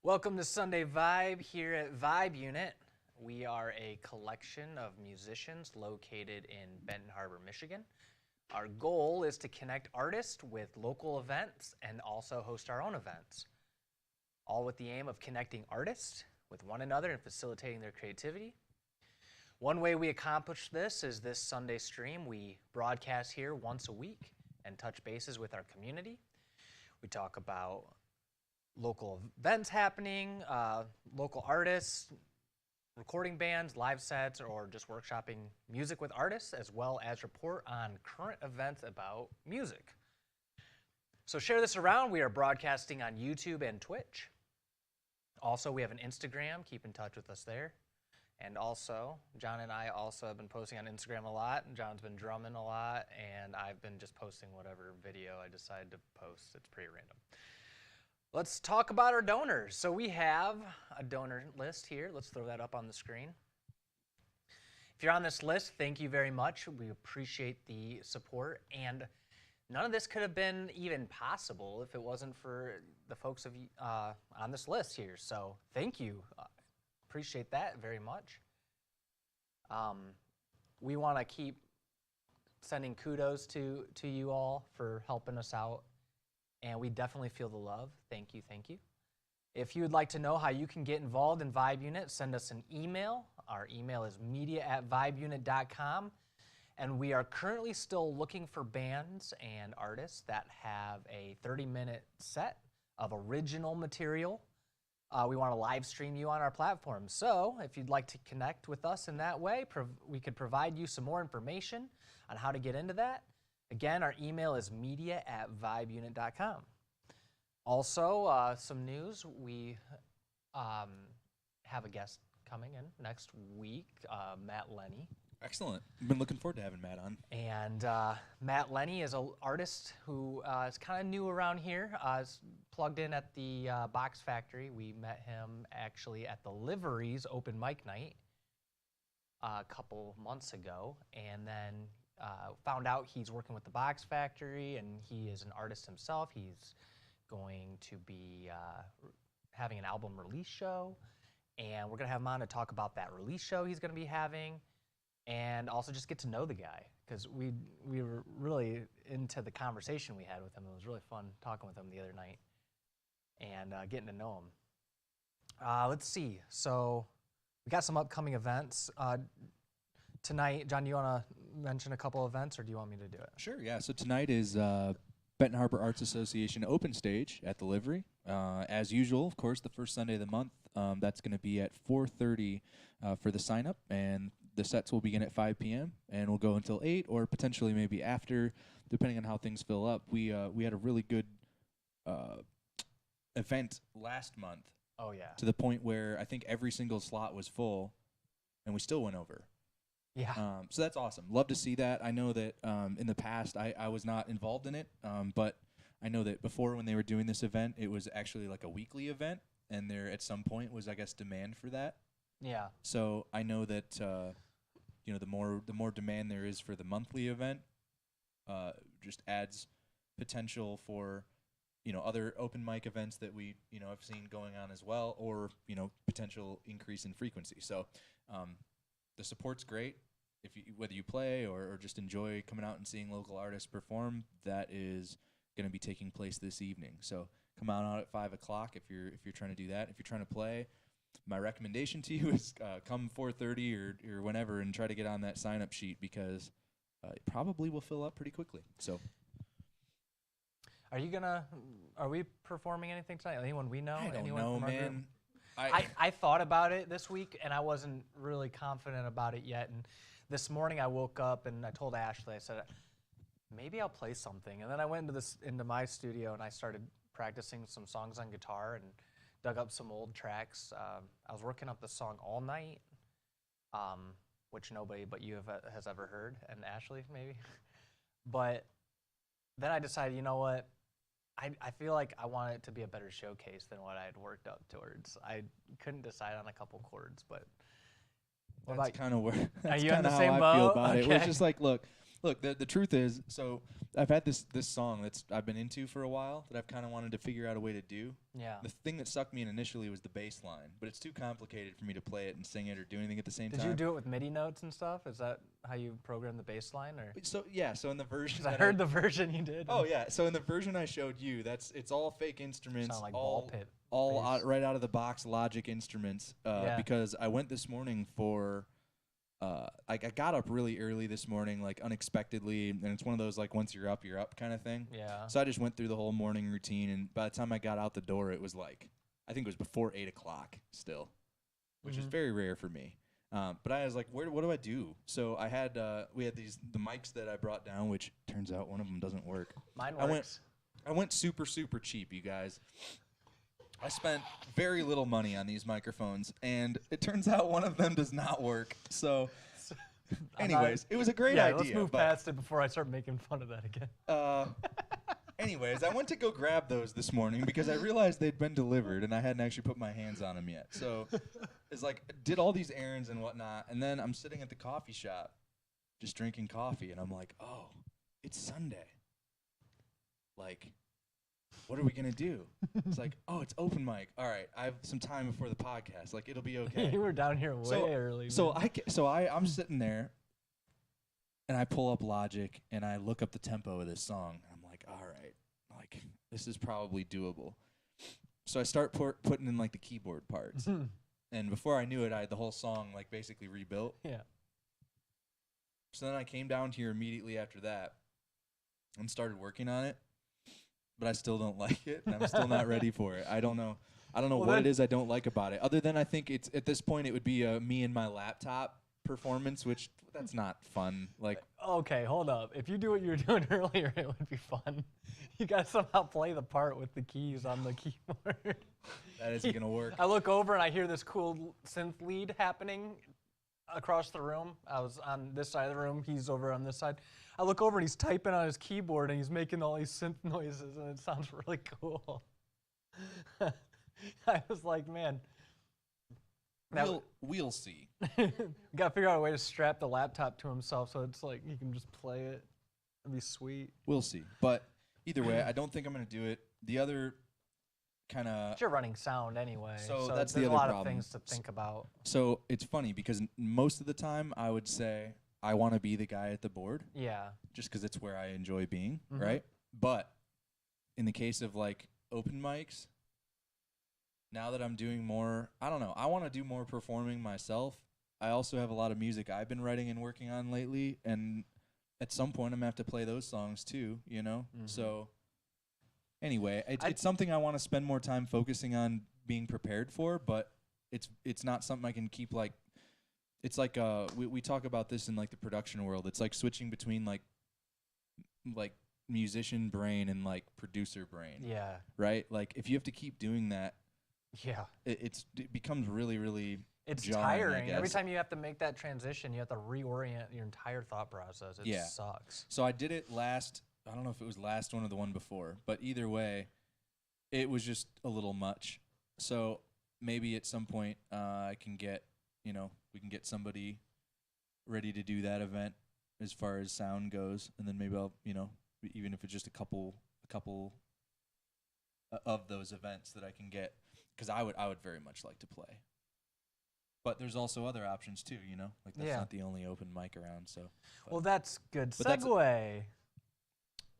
Welcome to Sunday Vibe here at Vibe Unit. We are a collection of musicians located in Benton Harbor, Michigan. Our goal is to connect artists with local events and also host our own events, all with the aim of connecting artists with one another and facilitating their creativity. One way we accomplish this is this Sunday stream. We broadcast here once a week and touch bases with our community. We talk about local events happening, local artists, recording bands, live sets, or just workshopping music with artists, as well as report on current events about music. So share this around. We are broadcasting on YouTube and Twitch. Also, we have an Instagram. Keep in touch with us there. And also, Jon and I also have been posting on Instagram a lot. Jon's been drumming a lot, and I've been just posting whatever video I decide to post. It's pretty random. Let's talk about our donors. So we have a donor list here. Let's throw that up on the screen. If you're on this list, thank you very much. We appreciate the support. And none of this could have been even possible if it wasn't for the folks on this list here. So thank you. Appreciate that very much. We want to keep sending kudos to you all for helping us out. And we definitely feel the love. Thank you, thank you. If you would like to know how you can get involved in Vibe Unit, send us an email. Our email is media@vibeunit.com. And we are currently still looking for bands and artists that have a 30-minute set of original material. We want to live stream you on our platform. So if you'd like to connect with us in that way, we could provide you some more information on how to get into that. Again, our email is media@vibeunit.com. Also, some news. We have a guest coming in next week, Matt Lenny. Excellent. I've been looking forward to having Matt on. And Matt Lenny is an artist who is kind of new around here. Is plugged in at the Box Factory. We met him actually at the Liveries open mic night a couple months ago, and then found out he's working with the Box Factory, and he is an artist himself. He's going to be having an album release show, and we're going to have him on to talk about that release show he's going to be having, and also just get to know the guy, because we were really into the conversation we had with him. It was really fun talking with him the other night and getting to know him. Let's see. So we got some upcoming events. Tonight, Jon, do you want to mention a couple events, or do you want me to do it? Sure, yeah. So tonight is Benton Harbor Arts Association Open Stage at the Livery. As usual, of course, the first Sunday of the month. That's going to be at 4:30 for the sign-up, and the sets will begin at 5 p.m., and we'll go until 8, or potentially maybe after, depending on how things fill up. We had a really good event last month. Oh, yeah. To the point where I think every single slot was full, and we still went over. Yeah. So that's awesome. Love to see that. I know that in the past I was not involved in it, but I know that before, when they were doing this event, it was actually like a weekly event, and there at some point was, I guess, demand for that. Yeah. So I know that the more demand there is for the monthly event, just adds potential for other open mic events that we have seen going on as well, or potential increase in frequency. So the support's great. Whether you play or just enjoy coming out and seeing local artists perform, that is going to be taking place this evening. So come on out at 5 o'clock if you're trying to do that. If you're trying to play, my recommendation to you is come 4:30 or whenever, and try to get on that sign-up sheet, because it probably will fill up pretty quickly. So. Are we performing anything tonight? Anyone we know? I don't Anyone know, from our man. group? I thought about it this week, and I wasn't really confident about it yet. And this morning I woke up and I told Ashley, I said, maybe I'll play something. And then I went into my studio and I started practicing some songs on guitar and dug up some old tracks. I was working up the song All Night, which nobody but you has ever heard, and Ashley maybe. But then I decided, you know what? I feel like I want it to be a better showcase than what I had worked up towards. I couldn't decide on a couple chords, but That's kind of where are you on the how same I boat? feel about it. Okay. It's just like, look, Look, the truth is, so I've had this song that's I've been into for a while that I've kind of wanted to figure out a way to do. Yeah. The thing that sucked me in initially was the bass line, but it's too complicated for me to play it and sing it or do anything at the same Did time. you do it with MIDI notes and stuff? Is that how you program the bass line? Or? So yeah, so in the version 'Cause I heard the version you did. Oh yeah, so in the version I showed you, it's all fake instruments, Sound like all ball pit all bass. right out of the box Logic instruments. Yeah. Because I went this morning for. I got up really early this morning, like unexpectedly, and it's one of those like once you're up kind of thing. Yeah. So I just went through the whole morning routine, and by the time I got out the door, it was like I think it was before 8 o'clock still, which is very rare for me. But I was like, what do I do? So I had we had the mics that I brought down, which turns out one of them doesn't work. Mine works. I went super cheap, you guys. I spent very little money on these microphones, and it turns out one of them does not work. So, anyways, it was a great idea. Let's move past it before I start making fun of that again. Anyways, I went to go grab those this morning because I realized they'd been delivered, and I hadn't actually put my hands on them yet. So, it's like, did all these errands and whatnot, and then I'm sitting at the coffee shop just drinking coffee, and I'm like, oh, it's Sunday. Like, what are we going to do? It's like, oh, it's open mic. All right, I have some time before the podcast. Like, it'll be okay. You were down here way early. So I'm sitting there, and I pull up Logic, and I look up the tempo of this song. And I'm like, all right, like, this is probably doable. So I start putting in, like, the keyboard parts. And before I knew it, I had the whole song, like, basically rebuilt. Yeah. So then I came down here immediately after that and started working on it. But I still don't like it, and I'm still not ready for it. I don't know what it is I don't like about it. Other than I think it's at this point it would be me and my laptop performance, which that's not fun. Like, okay, hold up. If you do what you were doing earlier, it would be fun. You gotta somehow play the part with the keys on the keyboard. that isn't gonna work. I look over and I hear this cool synth lead happening across the room. I was on this side of the room. He's over on this side. I look over and he's typing on his keyboard and he's making all these synth noises and it sounds really cool. I was like, man. We'll see. Got to figure out a way to strap the laptop to himself so it's like he can just play it. It'd be sweet. We'll see. But either way, I don't think I'm going to do it. The other kind of... You're running sound anyway. So there's that's the other a lot problem. of things to think about. So it's funny because most of the time I would say I want to be the guy at the board. Yeah. Just because it's where I enjoy being, right? But in the case of like open mics, now that I'm doing more, I don't know, I want to do more performing myself. I also have a lot of music I've been writing and working on lately, and at some point I'm gonna have to play those songs too, you know? So anyway, it's something I want to spend more time focusing on being prepared for, but it's not something I can keep like. It's like we talk about this in like the production world. It's like switching between like musician brain and like producer brain. Yeah. Right? Like if you have to keep doing that, yeah, it becomes really it's jarring, tiring. I guess. Every time you have to make that transition, you have to reorient your entire thought process. It sucks. So I did it last. I don't know if it was last one or the one before, but either way, it was just a little much. So maybe at some point I can get. We can get somebody ready to do that event as far as sound goes, and then maybe I'll, even if it's just a couple of those events that I can get, because I would very much like to play. But there's also other options too, like that's not the only open mic around. So, well, that's good segue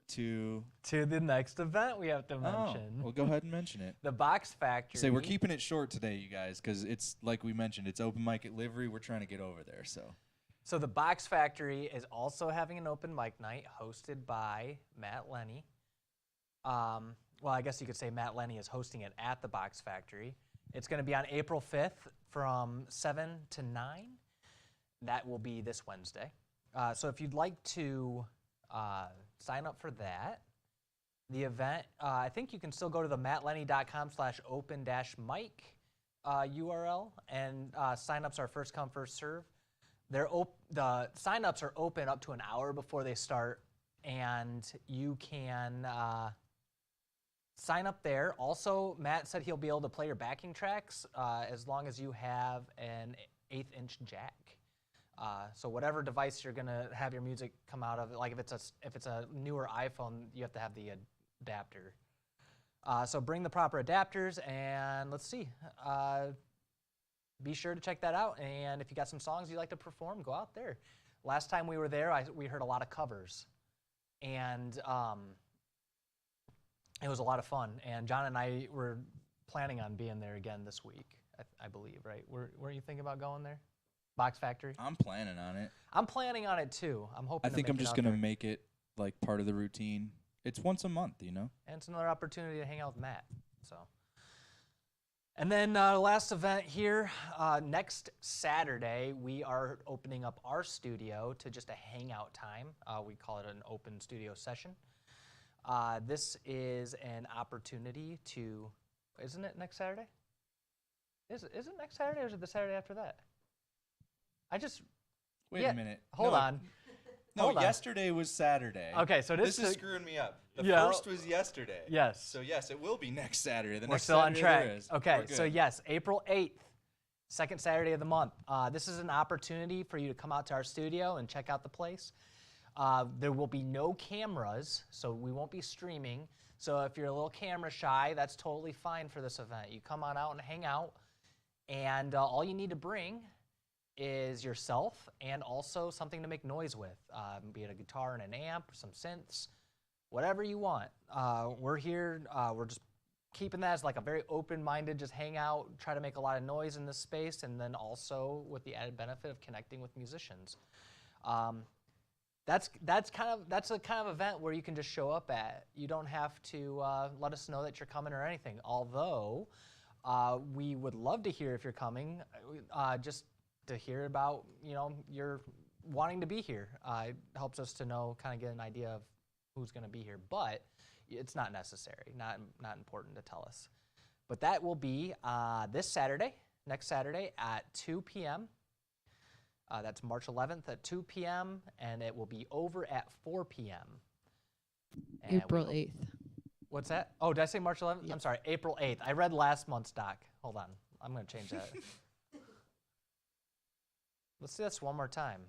to the next event we have to mention. Well, go ahead and mention it. The Box Factory. Say we're keeping it short today, you guys, because it's like we mentioned, it's open mic at Livery. We're trying to get over there, So the Box Factory is also having an open mic night hosted by Matt Lenny. Well, I guess you could say Matt Lenny is hosting it at the Box Factory. It's going to be on April 5th from 7 to 9. That will be this Wednesday. So if you'd like to sign up for that, the event, I think you can still go to the mattlenny.com/open-mic URL, and sign-ups are first come, first serve. The sign-ups are open up to an hour before they start, and you can sign up there. Also, Matt said he'll be able to play your backing tracks as long as you have an 1/8-inch jack. So whatever device you're gonna have your music come out of, like if it's a newer iPhone, you have to have the adapter. So bring the proper adapters, and let's see. Be sure to check that out. And if you got some songs you'd like to perform, go out there. Last time we were there, we heard a lot of covers, and it was a lot of fun. And John and I were planning on being there again this week, I believe, right? Were you thinking about going there? Box Factory? I'm planning on it. I'm planning on it too. I'm hoping. I think I'm just gonna make it like part of the routine. It's once a month, you know. And it's another opportunity to hang out with Matt. So. And then last event here, next Saturday, we are opening up our studio to just a hangout time. We call it an open studio session. This is an opportunity to, isn't it next Saturday? Is it next Saturday, or is it the Saturday after that? Wait a minute. Hold on. No, yesterday was Saturday. Okay, so this is screwing me up. The first was yesterday. Yes. So yes, it will be next Saturday. We're still on track. Okay, so yes, April 8th, second Saturday of the month. This is an opportunity for you to come out to our studio and check out the place. There will be no cameras, so we won't be streaming. So if you're a little camera shy, that's totally fine for this event. You come on out and hang out, and all you need to bring is yourself and also something to make noise with, be it a guitar and an amp, some synths, whatever you want. We're here, we're just keeping that as like a very open-minded, just hang out, try to make a lot of noise in this space, and then also with the added benefit of connecting with musicians. That's a kind of event where you can just show up at. You don't have to let us know that you're coming or anything, although we would love to hear if you're coming, just to hear about, you're wanting to be here. It helps us to know, kind of get an idea of who's going to be here, but it's not necessary, not important to tell us. But that will be this Saturday, next Saturday at 2 p.m. That's March 11th at 2 p.m., and it will be over at 4 p.m. April 8th. What's that? Oh, did I say March 11th? Yep. I'm sorry, April 8th. I read last month's doc. Hold on. I'm going to change that. Let's do this one more time.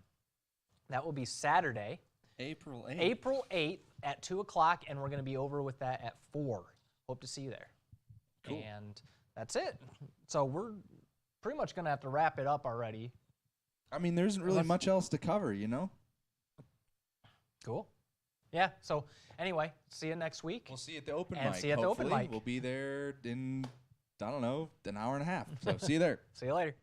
That will be Saturday, April 8th. April 8th at 2 o'clock, and we're going to be over with that at 4. Hope to see you there. Cool. And that's it. So we're pretty much going to have to wrap it up already. I mean, there isn't really much else to cover, you know? Cool. Yeah, so anyway, see you next week. We'll see you at the open and mic. See you at the open mic. We'll be there in, I don't know, an hour and a half. So see you there. See you later.